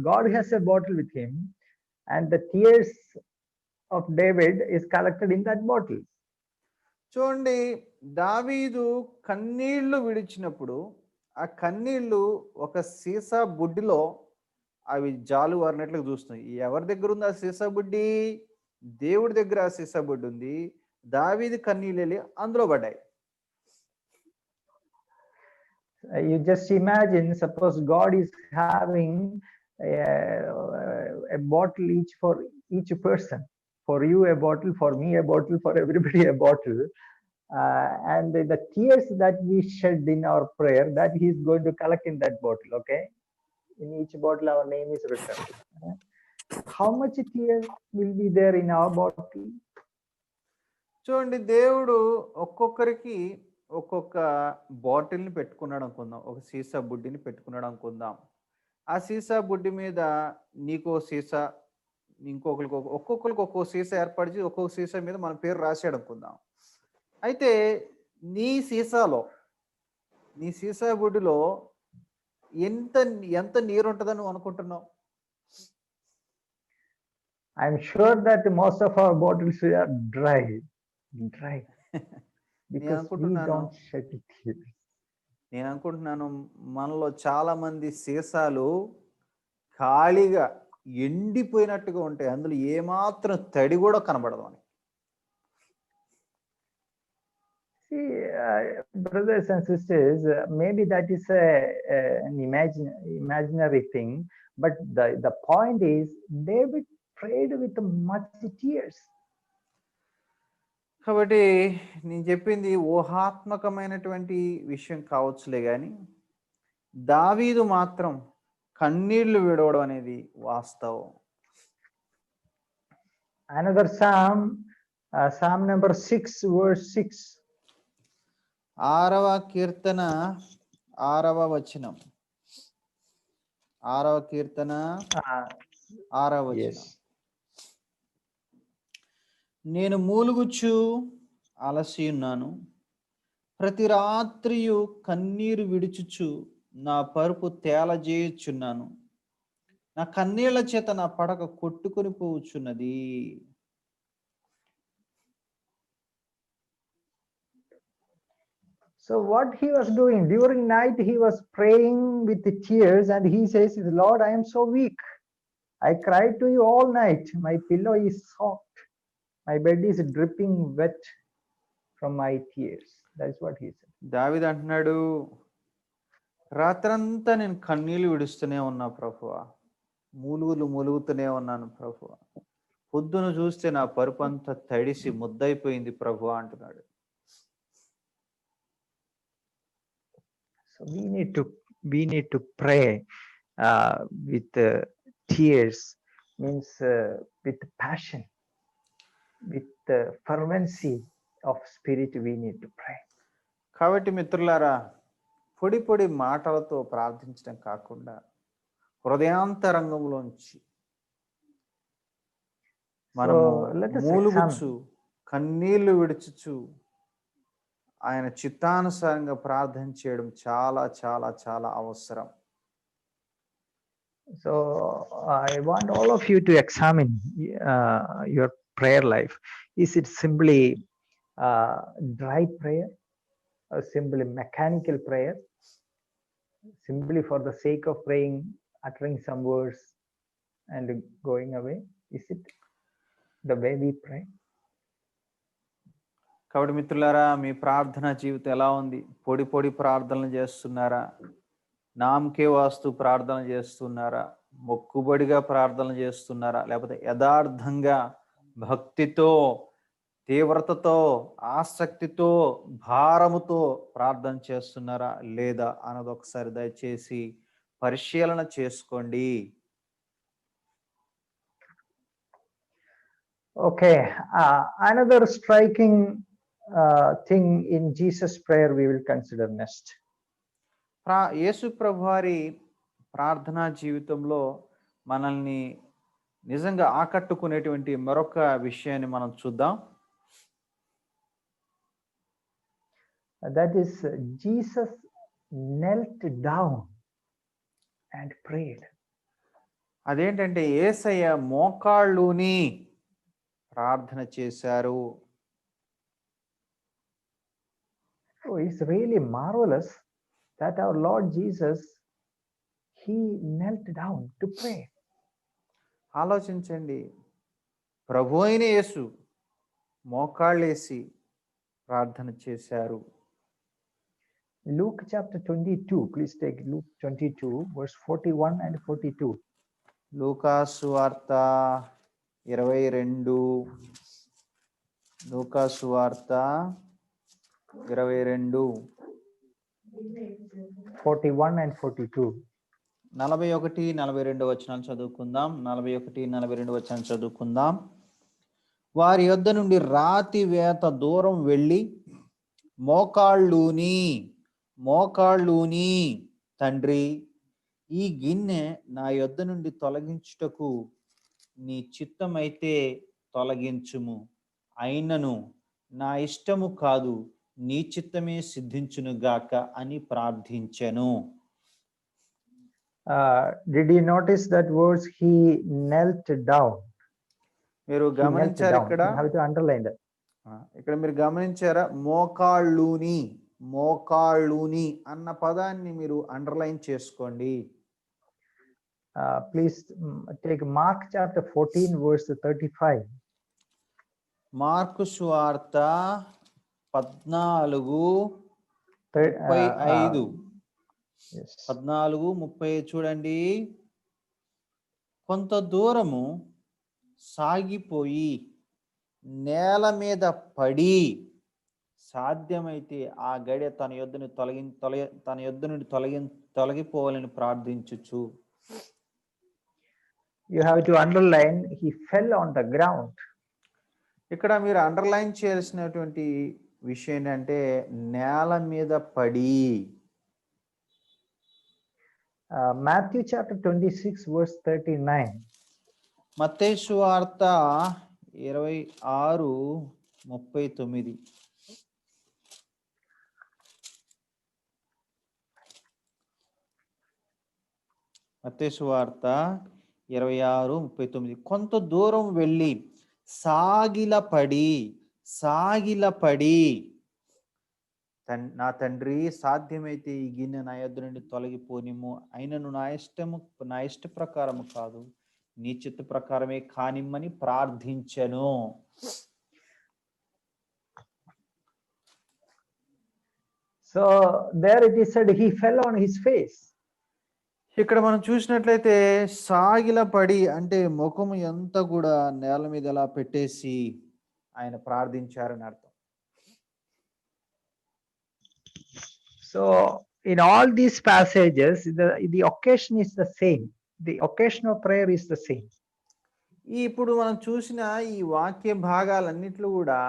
God has a bottle with him, and the tears of David is collected in that bottle. చూడండి, దావీదు కన్నీళ్లు విడిచినప్పుడు ఆ కన్నీళ్ళు ఒక సీసా బుడ్డిలో అవి జాలువారినట్లు చూస్తున్నాయి. ఎవరి దగ్గర ఉంది ఆ సీసా బుడ్డి? దేవుడి దగ్గర ఆ సీసా బుడ్డి ఉంది. దావీదు కన్నీళ్ళు వెళ్ళి అందులో పడ్డాయి. You just imagine, suppose God is having a bottle each for each person. For you a bottle, for me a bottle, for everybody a bottle. And the tears that we shed in our prayer, that he is going to collect in that bottle, okay? In each bottle our name is written. How much tears will be there in our bottle? చూడండి, దేవుడు ఒక్కొక్కరికి ఒక్కొక్క బాటిల్ని పెట్టుకున్నాడు అనుకుందాం. ఒక సీసా బుడ్డిని పెట్టుకున్నాడు అనుకుందాం. ఆ సీసా బుడ్డి మీద నీకో సీసా, ఇంకొకరికి ఒక్కొక్కరికి ఒక్కో సీసా ఏర్పరిచి ఒక్కొక్క సీసా మీద మన పేరు రాసాడు అనుకుందాం. అయితే నీ సీసా బుడ్డిలో ఎంత ఎంత నీరు ఉంటుందని నువ్వు అనుకుంటున్నావు? I'm sure that most of our bottles are dry because we don't shed tears. నేను అనుకుంటున్నాను మనలో చాలా మంది సీసాలు ఖాళీగా ఎండిపోయినట్టుగా ఉంటాయి. అందులో ఏమాత్రం తడి కూడా కనబడదు అని. See, brothers and sisters, maybe that is an imaginary thing, but the point is David prayed with much tears. కాబట్టి నేను చెప్పింది ఊహాత్మకమైనటువంటి విషయం కావచ్చులే కానీ దావీదు మాత్రం కన్నీళ్లు విడవడం అనేది వాస్తవం. Another psalm, Psalm number 6, verse 6. 6వ కీర్తన 6వ వచనం. 6వ కీర్తన 6వ వచనం. నేను మూలుగుచు అలసి ఉన్నాను, ప్రతి రాత్రియు కన్నీరు విడుచుచు నా పరుపు తేలజేయుచున్నాను, నా కన్నీళ్ల చేత నా పడక కొట్టుకొని పోవుచున్నది. So what he was doing during night, he was praying with the tears, and he says, Lord, I am so weak. I cried to you all night. My pillow is soft. My bed is dripping wet from my tears. That's what he said. దావీదు అంటున్నాడు, రాత్రంతా నేను కన్నీళ్లు విడుస్తూనే ఉన్నా ప్రభువా, మూలుగుతూనే ఉన్నాను ప్రభువా, పొద్దున చూస్తే నా పరుపు అంతా తడిసి ముద్దైపోయింది ప్రభువా అంటున్నాడు. So we need to pray with tears, means with passion, with fervency of spirit. We need to pray. కాబట్టి మిత్రులారా, పొడి మాటలతో ప్రార్థించడం కాకుండా హృదయాంతరంగంలోంచి మనము మూలుగుచు కన్నీళ్లు విడుచుచు ఆయన చిత్తానుసారంగా ప్రార్థన చేయడం చాలా చాలా చాలా అవసరం. So I want all of you to examine your prayer life. Is it simply dry prayer, or simply mechanical prayer, simply for the sake of praying, uttering some words and going away? Is it the way we pray? కాబట్టి మిత్రులారా, మీ ప్రార్థన జీవితం ఎలా ఉంది? పొడి ప్రార్థనలు చేస్తున్నారా? నామకే వాస్తు ప్రార్థన చేస్తున్నారా? మొక్కుబడిగా ప్రార్థన చేస్తున్నారా? లేకపోతే యథార్థంగా భక్తితో, తీవ్రతతో, ఆసక్తితో, భారముతో ప్రార్థన చేస్తున్నారా లేదా అన్నది ఒకసారి దయచేసి పరిశీలన చేసుకోండి. Okay, another striking thing in Jesus' prayer we will consider next. యేసు ప్రభువారి ప్రార్థనా జీవితంలో మనల్ని నిజంగా ఆకట్టుకునేటువంటి మరొక విషయాన్ని మనం చూద్దాం. That is, Jesus knelt down and prayed. అదేంటంటే యేసయ్య మోకాళ్ళుని ప్రార్థన చేశారు. Oh, it's really marvelous that our Lord Jesus, he knelt down to pray. ఆలోచించండి, ప్రభు అయిన యేసు మోకాళ్ళేసి ప్రార్థన చేశారు. Luke chapter 22, please take Luke 22, verse 41 and 42. లూకాసు వార్త 22, లూకాసు వార్త 22, 41 and 42. 41, 42 వచనాలు చదువుకుందాం. 41, 42 వచనాలు చదువుకుందాం. వారి యొద్ద నుండి రాతి వేత దూరం వెళ్ళి మోకాళ్ళూని తండ్రి, ఈ గిన్నె నా యొద్ద నుండి తొలగించుటకు నీ చిత్తమైతే తొలగించుము, అయినను నా ఇష్టము కాదు నీ చిత్తమే సిద్ధించునుగాక అని ప్రార్థించెను. Did you notice that words? He knelt down. మీరు గమనించారు ఇక్కడ? You have to underline that. ఇక్కడ మీరు గమనించారా? మోకాళ్ళూని అన్న పదాన్ని మీరు అండర్లైన్ చేసుకోండి. Please take Mark chapter 14, verse 35. Mark సువార్త 14:35. 14:30 చూడండి. కొంత దూరము సాగిపోయి నేల మీద పడి సాధ్యమైతే ఆ గడియ తన యొద్ద నుండి తొలగిపోవాలని ప్రార్థించుచు. You have to underline, he fell on the ground. ఇక్కడ మీరు అండర్లైన్ చేయాల్సినటువంటి విషయం ఏంటంటే నేల మీద పడి. Matthew chapter 26, verse 39. మత్తయి సువార్త 26:39. మత్తయి సువార్త 26:39. కొంత దూరం వెళ్ళి సాగిలపడి నా తండ్రి, సాధ్యమైతే ఈ గిన్నె నా యొద్ద నుండి తొలగిపోనిమ్ము, అయినను నా ఇష్ట ప్రకారము కాదు నీ చిత్త ప్రకారమే కానిమ్మని ప్రార్థించెను. So there it is said he fell on his face. ఇక్కడ మనం చూసినట్లయితే సాగిలపడి అంటే ముఖము ఎంత కూడా నేల మీద ఎలా పెట్టేసి ఆయన ప్రార్థించారని అర్థం. So in all these passages, the occasion is the same. The occasion of prayer is the same. ఇప్పుడు మనం చూసిన ఈ వాక్య భాగాలన్నిట్లో కూడా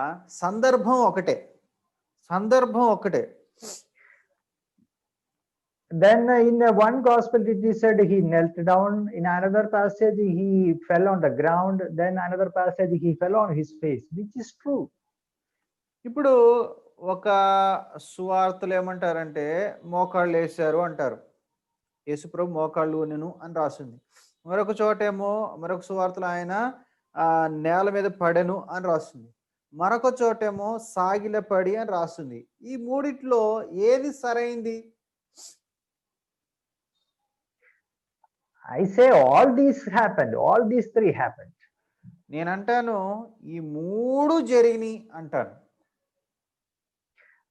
సందర్భం ఒకటే. Then in one gospel it is said he knelt down. In another passage he fell on the ground. Then another passage he fell on his face, which is true. ఇప్పుడు ఒక సువార్తలు ఏమంటారంటే మోకాళ్ళు వేశారు అంటారు. యేసుప్రభు మోకాళ్ళు నేను అని రాసింది. మరొక చోటేమో మరొక సువార్తలు ఆయన నేల మీద పడెను అని రాస్తుంది. మరొక చోటేమో సాగిలపడి అని రాస్తుంది. ఈ మూడిట్లో ఏది సరైంది? I say all these happened. All these three happened. నేను అంటాను ఈ మూడు జరిగినాయి అంటాను.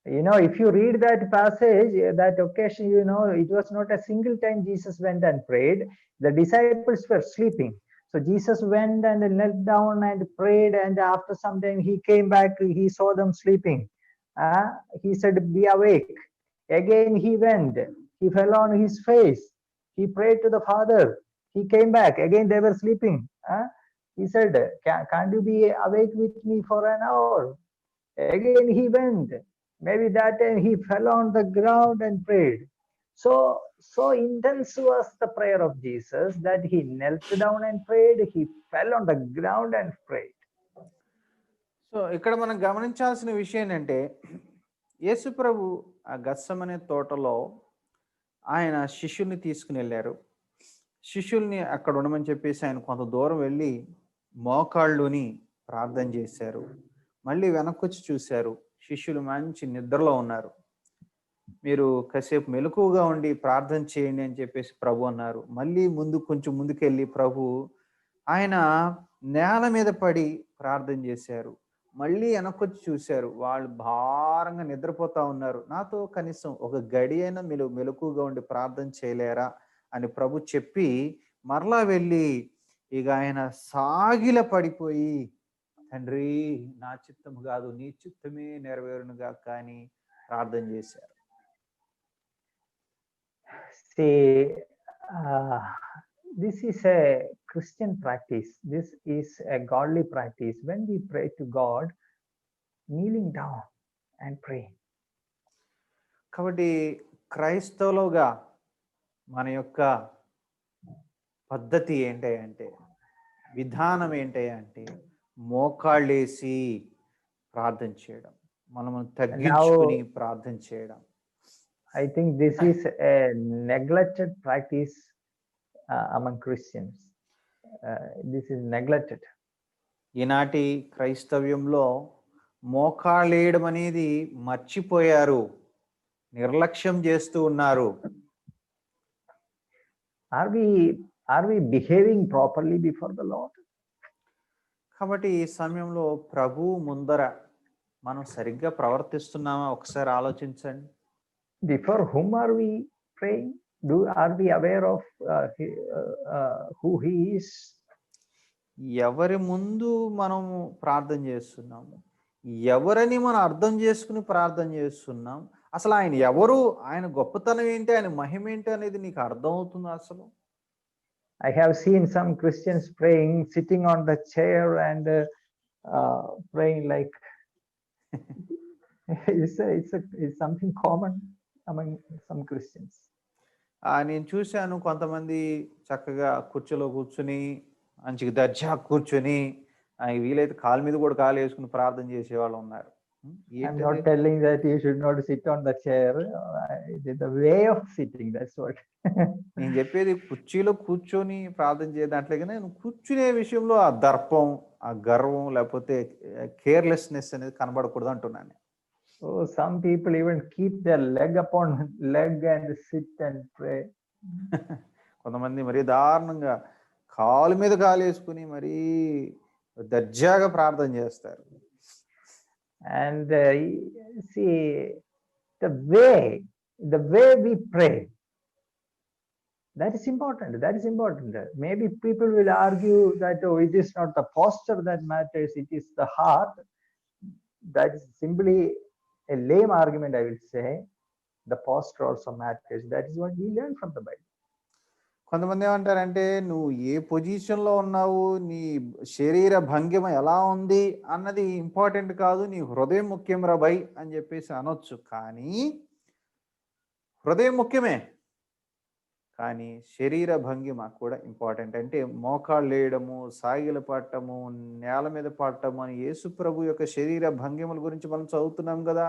You know, if you read that passage, that occasion, you know, it was not a single time Jesus went and prayed. The disciples were sleeping. So Jesus went and knelt down and prayed, and after some time he came back, he saw them sleeping. He said, "Be awake." Again he went, he fell on his face, he prayed to the Father, he came back, again they were sleeping. He said, "Can't you be awake with me for an hour?" Again he went. Maybe that time he fell on the ground and prayed. So intense was the prayer of Jesus that he knelt down and prayed, he fell on the ground and prayed. So ఇక్కడ మనం గమనించాల్సిన విషయం ఏంటంటే యేసు ప్రభు ఆ గత్సమనే తోటలో ఆయన శిష్యుల్ని తీసుకుని వెళ్ళారు. శిష్యుల్ని అక్కడ ఉండమని చెప్పేసి ఆయన కొంత దూరం వెళ్ళి మోకాళ్ళుని ప్రార్థన చేశారు. మళ్ళీ వెనక్కొచ్చి చూశారు, శిష్యులు మంచి నిద్రలో ఉన్నారు. మీరు కాసేపు మెలకువగా ఉండి ప్రార్థన చేయండి అని చెప్పేసి ప్రభు అన్నారు. మళ్ళీ కొంచెం ముందుకెళ్ళి ప్రభు ఆయన నేల మీద పడి ప్రార్థన చేశారు. మళ్ళీ వెనక్కొచ్చి చూశారు. వాళ్ళు భారంగా నిద్రపోతా ఉన్నారు. నాతో కనీసం ఒక గడి అయినా మీరు మెలకువగా ఉండి ప్రార్థన చేయలేరా అని ప్రభు చెప్పి మరలా వెళ్ళి ఇక ఆయన సాగిల పడిపోయి, తండ్రి నా చిత్తము కాదు నీ చిత్తమే నెరవేరునుగా కానీ ప్రార్థన చేశారు. See, this is a Christian practice. This is a godly practice. When we pray to God, kneeling down and pray. కాబట్టి క్రైస్తవులుగా మన యొక్క పద్ధతి ఏంటంటే, విధానం ఏంటంటే మోకాళ్ళేసి ప్రార్థన చేయడం, మనము తగ్గించుకుని ప్రార్థన చేయడం. I think this is a neglected practice among Christians. This is neglected. ఈనాటి క్రైస్తవ్యంలో మోకాళ్ళేయడం అనేది మర్చిపోయారు, నిర్లక్ష్యం చేస్తూ ఉన్నారు. Are we behaving properly before the Lord? కాబట్టి ఈ సమయంలో ప్రభు ముందర మనం సరిగ్గా ప్రవర్తిస్తున్నామా ఒకసారి ఆలోచించండి. Before whom are we praying? Are we aware of who he is? ఎవరి ముందు మనం ప్రార్థన చేస్తున్నాము, ఎవరని మనం అర్థం చేసుకుని ప్రార్థన చేస్తున్నాం, అసలు ఆయన ఎవరు, ఆయన గొప్పతనం ఏంటి, ఆయన మహిమ ఏంటి అనేది నీకు అర్థం అవుతుందా? అసలు I have seen some Christians praying sitting on the chair and praying like it's something common among some Christians. నేను చూశాను, కొంతమంది చక్కగా కుర్చీలో కూర్చుని మంచిగా దర్జా కూర్చుని వీలైతే కాలు మీద కూడా కాలు వేసుకుని ప్రార్థన చేసే వాళ్ళు ఉన్నారు. I'm not telling that you should not sit on the chair. It is the way of sitting, that's what. నేను చెప్పేది కుర్చీలో కూర్చొని ప్రార్థన చేయ దాంట్లో, నేను కూర్చునే విషయంలో ఆ దర్పం, ఆ గర్వం లేకపోతే కేర్లెస్నెస్ అనేది కనబడకూడదు అంటున్నాను. Oh, some people even keep their leg upon leg and sit and pray. కొంతమంది మరీ దారుణంగా కాలు మీద కాలు వేసుకుని మరీ దర్జాగా ప్రార్థన చేస్తారు. And see, the way we pray, that is important. Maybe people will argue that it is not the posture that matters, it is the heart. That is simply a lame argument, I will say. The posture also matters. That is what we learn from the Bible. కొంతమంది ఏమంటారంటే, నువ్వు ఏ పొజిషన్లో ఉన్నావు, నీ శరీర భంగిమ ఎలా ఉంది అన్నది ఇంపార్టెంట్ కాదు, నీ హృదయం ముఖ్యం రా భయ్ అని చెప్పేసి అనొచ్చు. కానీ హృదయం ముఖ్యమే, కానీ శరీర భంగిమ కూడా ఇంపార్టెంట్. అంటే మోకాళ్ళు వేయడము, సాగిల పట్టము, నేల మీద పట్టము అని యేసు ప్రభు యొక్క శరీర భంగిమల గురించి మనం చదువుతున్నాం కదా.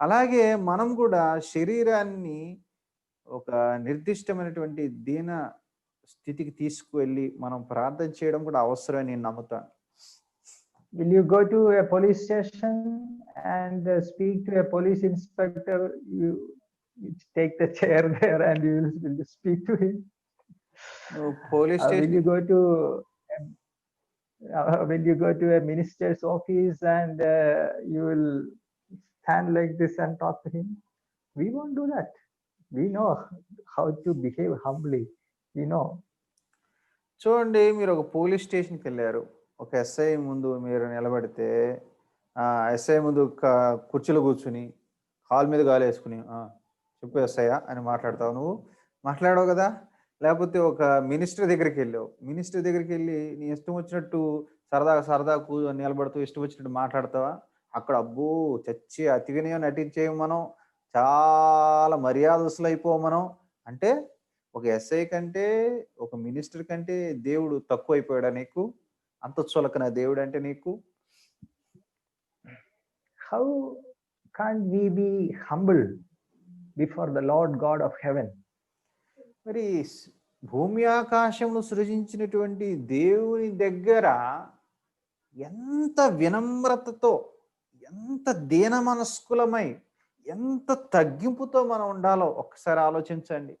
అలాగే మనం కూడా శరీరాన్ని ఒక నిర్దిష్టమైనటువంటి దీన స్థితికి తీసుకువెళ్ళి మనం ప్రార్థన చేయడం కూడా అవసరం నేను నమ్ముతాను. Will you go to a police station and speak to a police inspector? You take the chair there and you will speak to him. Police station. Will you go to a minister's office and you will stand like this and talk to him? We won't do that. We know how to behave humbly. We know. చూడండి, మీరు ఒక police స్టేషన్కి వెళ్ళారు, ఒక SI ముందు మీరు నిలబడితే SI ముందు కుర్చీలో కూర్చుని కాలు మీద గాలి వేసుకుని చెప్పు ఎస్ఐ అని మాట్లాడతావు. నువ్వు మాట్లాడవు కదా. లేకపోతే ఒక మినిస్టర్ దగ్గరికి వెళ్ళి నీ ఇష్టం వచ్చినట్టు సరదా నిలబడుతూ ఇష్టం వచ్చినట్టు మాట్లాడతావా? అక్కడ అబ్బో చచ్చి అతి వినయం నటించేవి మనం, చాలా మర్యాదస్తులు అయిపోవు మనం. అంటే ఒక ఎస్ఐ కంటే ఒక మినిస్టర్ కంటే దేవుడు తక్కువ అయిపోయాడా నీకు? అంత చులకన దేవుడు అంటే నీకు? How can't we be humble before the Lord God of heaven? మరి భూమి ఆకాశమును సృజించినటువంటి దేవుని దగ్గర ఎంత వినమ్రతతో, ఎంత దీన మనస్కులమై, ఎంత తగ్గింపుతో మనం ఉండాలో ఒక్కసారి ఆలోచించండి.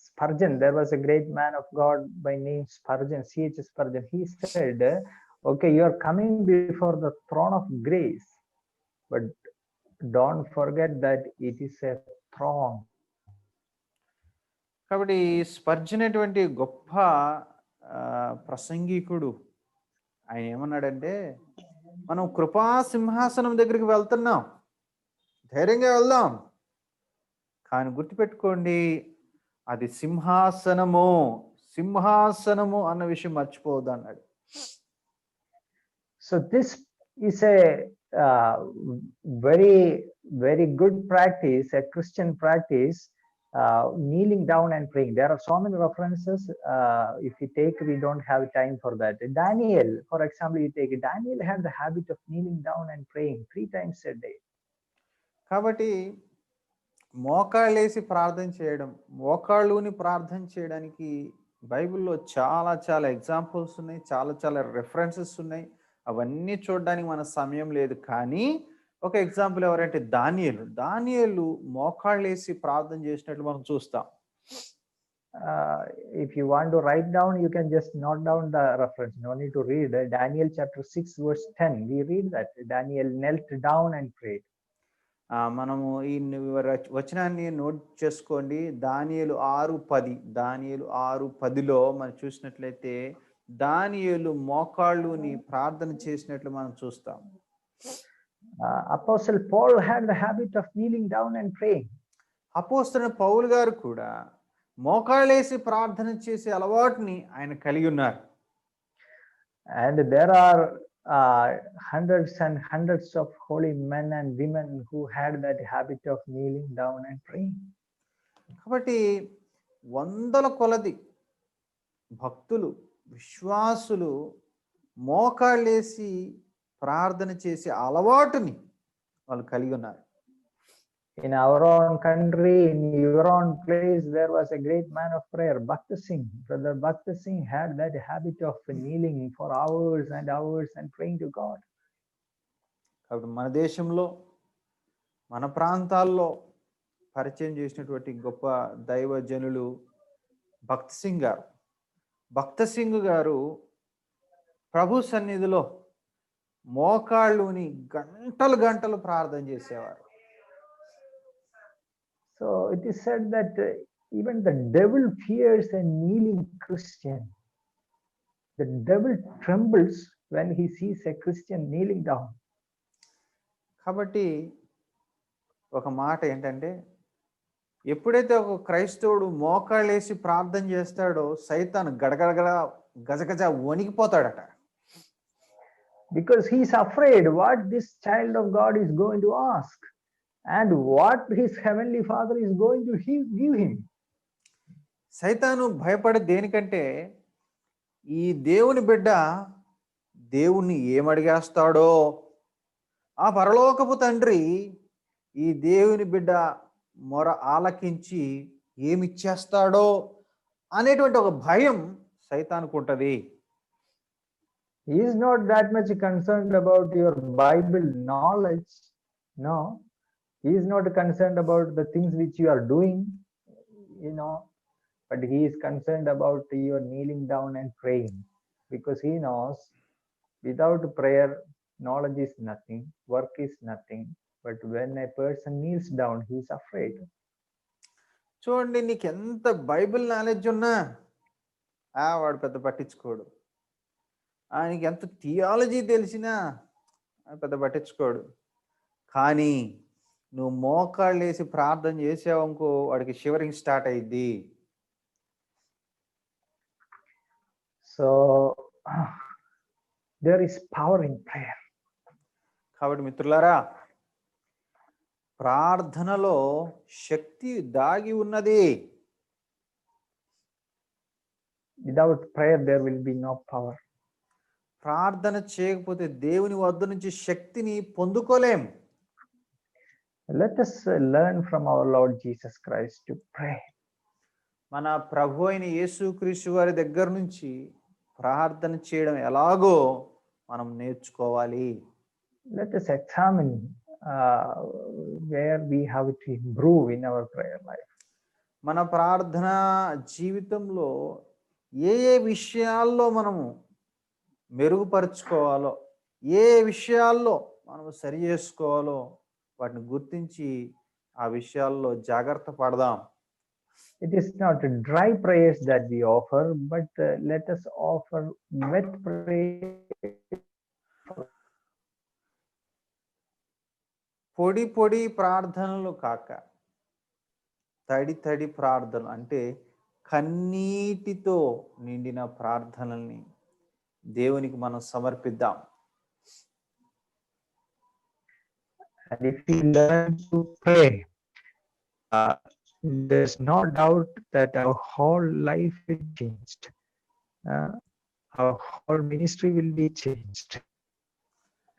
Spurgeon, there was a great man of God by name Spurgeon, C.H. Spurgeon. He said, okay, you are coming before the throne of grace, but don't forget that it is a throne. కాబట్టి Spurgeon అటువంటి గొప్ప ప్రసంగికుడు ఆయన ఏమన్నాడంటే, మనం కృపా సింహాసనం దగ్గరికి వెళ్తున్నాం, ధైర్యంగా వెళ్దాం, కానీ గుర్తుపెట్టుకోండి అది సింహాసనము, సింహాసనము అన్న విషయం మర్చిపోవద్దు అన్నాడు. So this is a very, very good practice, a Christian practice, kneeling down and praying. There are so many references. If you take, we don't have time for that. Daniel, for example, you take Daniel had the habit of kneeling down and praying 3 times a day. కాబట్టి మోకాళ్ళేసి ప్రార్థన చేయడం, మోకాళ్ళుని ప్రార్థన చేయడానికి బైబిల్లో చాలా చాలా examples ఉన్నాయి, చాలా చాలా రెఫరెన్సెస్ ఉన్నాయి. అవన్నీ చూడడానికి మన సమయం లేదు. కానీ ఒక ఎగ్జాంపుల్ ఎవరంటే దానియేలు మోకాళ్ళేసి ప్రార్థన చేసినట్లు మనం చూస్తాం. If you want to write down, you can just note down the reference. No need to read. Daniel chapter 6 verse 10. We read that Daniel knelt down and prayed. మనము ఈ వచనాన్ని నోట్ చేసుకోండి. దానియేలు 6:10, దానియేలు 6:10లో మనం చూసినట్లయితే దానియేలు మోకాళ్ళుని ప్రార్థన చేసినట్లు మనం చూస్తాం. Apostle Paul had the habit of kneeling down and praying. అపోస్తలుడు పౌలు గారు కూడా మోకాళ్ళేసి ప్రార్థన చేసే అలవాటుని ఆయన కలిగి ఉన్నారు. And there are hundreds and hundreds of holy men and women who had that habit of kneeling down and praying. కాబట్టి వందల కొలది భక్తులు, విశ్వాసులు మోకాళ్ళేసి ప్రార్థన చేసే అలవాటుని వాళ్ళు కలిగి ఉన్నారు. In our own country, in your own place, there was a great man of prayer, Bhakta Singh. Brother Bhakta Singh had that habit of kneeling for hours and hours and praying to God. కాబట్టి మన దేశంలో, మన ప్రాంతాల్లో పరిచయం చేసినటువంటి గొప్ప దైవజనులు భక్త సింగ్ గారు. భక్త సింగ్ గారు ప్రభు సన్నిధిలో మోకాళ్ళుని గంటలు గంటలు ప్రార్థన చేసేవారు. So it is said that even the devil fears a kneeling Christian. The devil trembles when he sees a Christian kneeling down. కాబట్టి ఒక మాట ఏంటంటే, ఎప్పుడైతే ఒక క్రైస్తవుడు మోకాళ్ళేసి ప్రార్థన చేస్తాడో సైతాను గడగడగడ గజగజ వణికిపోతాడట. Because he is afraid what this child of God is going to ask and what his heavenly Father is going to give him. సైతాను భయపడే దేనికంటే, ఈ దేవుని బిడ్డ దేవుణ్ణి ఏమడిగేస్తాడో, ఆ పరలోకపు తండ్రి ఈ దేవుని బిడ్డ మొర ఆలకించి ఏమిచ్చేస్తాడో అనేటువంటి ఒక భయం సైతానుకు ఉంటది. He is not that much concerned about your Bible knowledge. No, he is not concerned about the things which you are doing, but he is concerned about your kneeling down and praying, because he knows without prayer knowledge is nothing, work is nothing. But when a person kneels down, he is afraid. చూడండి, నీకు ఎంత Bible knowledge ఉన్నా వాడు పెద్ద పట్టించుకోడు. ఆయనకి ఎంత theology తెలిసినా పెద్ద పట్టించుకోడు. కానీ నువ్వు మోకాళ్ళేసి ప్రార్థన చేసావనుకో, వాడికి షివరింగ్ స్టార్ట్ అయ్యిద్ది. So there is power in prayer. కాబట్టి మిత్రులారా, ప్రార్థనలో శక్తి దాగి ఉన్నది. Without prayer there will be no power. ప్రార్థన చేయకపోతే దేవుని వద్ద నుంచి శక్తిని పొందుకోలేం. Let us learn from our Lord Jesus Christ to pray. మన ప్రభు అయిన యేసుక్రీస్తు వారి దగ్గర నుంచి ప్రార్థన చేయడం ఎలాగో మనం నేర్చుకోవాలి. Let us examine where we have to improve in our prayer life. మన ప్రార్థన జీవితంలో ఏ ఏ విషయాల్లో మనము మెరుగుపరుచుకోవాలో, ఏ విషయాల్లో మనము సరి చేసుకోవాలో వాటిని గుర్తించి ఆ విషయాల్లో జాగ్రత్త పడదాం. It is not dry prayers that we offer, but let us offer wet prayers. పొడి పొడి ప్రార్థనలు కాక తడి తడి ప్రార్థనలు, అంటే కన్నీటితో నిండిన ప్రార్థనల్ని దేవునికి మనం సమర్పిద్దాం. And if we learn to pray, there's no doubt that our whole life will be changed. Our whole ministry will be changed.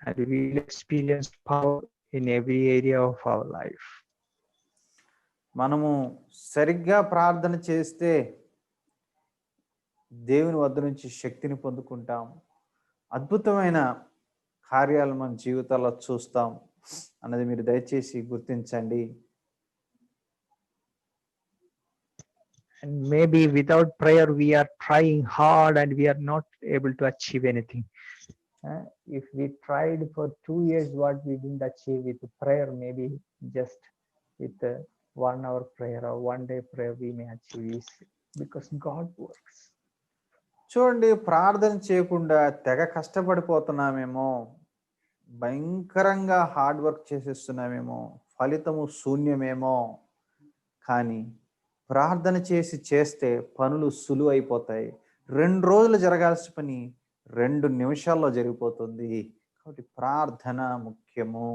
And we will experience power in every area of our life. మనము సరిగ్గా ప్రార్థన చేస్తే దేవుని వద్ద నుంచి శక్తిని పొందుకుంటాం. అద్భుతమైన కార్యాలు మన జీవితాల్లో చూస్తాం అన్నది మీరు దయచేసి గుర్తించండి. And maybe without prayer we are trying hard and we are not able to achieve anything. If we tried for 2 years what we didn't achieve with prayer, maybe just with 1 hour prayer or 1 day prayer we may achieve easily, because God works. చూడండి, ప్రార్థన చేయకుండా తెగ కష్టపడిపోతున్నామేమో, భయంకరంగా hard work చేసేస్తున్నామేమో, ఫలితము శూన్యమేమో. కానీ ప్రార్థన చేస్తే పనులు సులువు అయిపోతాయి. 2 రోజులు జరగాల్సిన పని 2 నిమిషాల్లో జరిగిపోతుంది. కాబట్టి ప్రార్థన ముఖ్యము.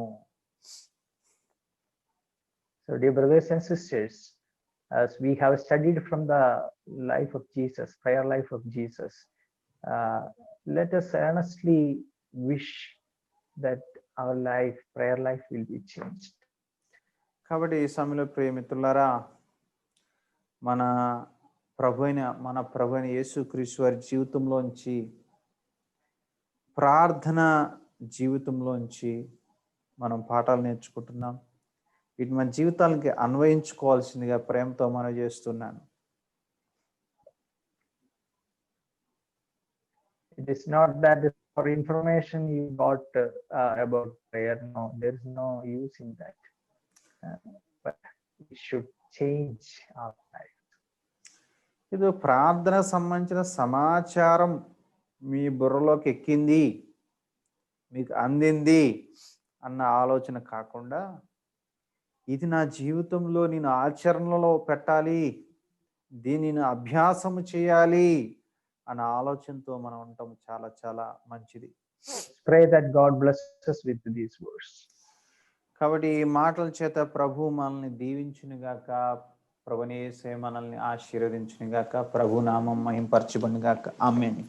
So dear brothers and sisters, as we have studied from the life of Jesus, prayer life of Jesus, let us earnestly wish that our life, prayer life will be changed. కాబట్టి ఈ సమయంలో ప్రియమిత్రులారా, మన ప్రభు అయిన యేసుక్రీస్తు వారి జీవితంలోంచి, ప్రార్థన జీవితంలోంచి మనం పాఠాలు నేర్చుకుంటున్నాం. వీటి మన జీవితాలకి అన్వయించుకోవాల్సిందిగా ప్రేమతో మనం చేస్తున్నాను. It is not that for information you got about prayer. No, there is no use in that. But we should change our life. ఇది ప్రార్థన సంబంధించిన సమాచారం మీ బుర్రలోకి ఎక్కింది, మీకు అందింది అన్న ఆలోచన కాకుండా, ఇది నా జీవితంలో నేను ఆచరణలో పెట్టాలి, దీనిని అభ్యాసము చేయాలి అన్న ఆలోచనతో మనం ఉండటం చాలా చాలా మంచిది. Pray that God blesses us with these words. కాబట్టి ఈ మాటల చేత ప్రభు మనల్ని దీవించును గాక, ప్రభుని యేసే మనల్ని ఆశీర్వదించును గాక, ప్రభు నామం మహింపరచబడును గాక. ఆమేన్.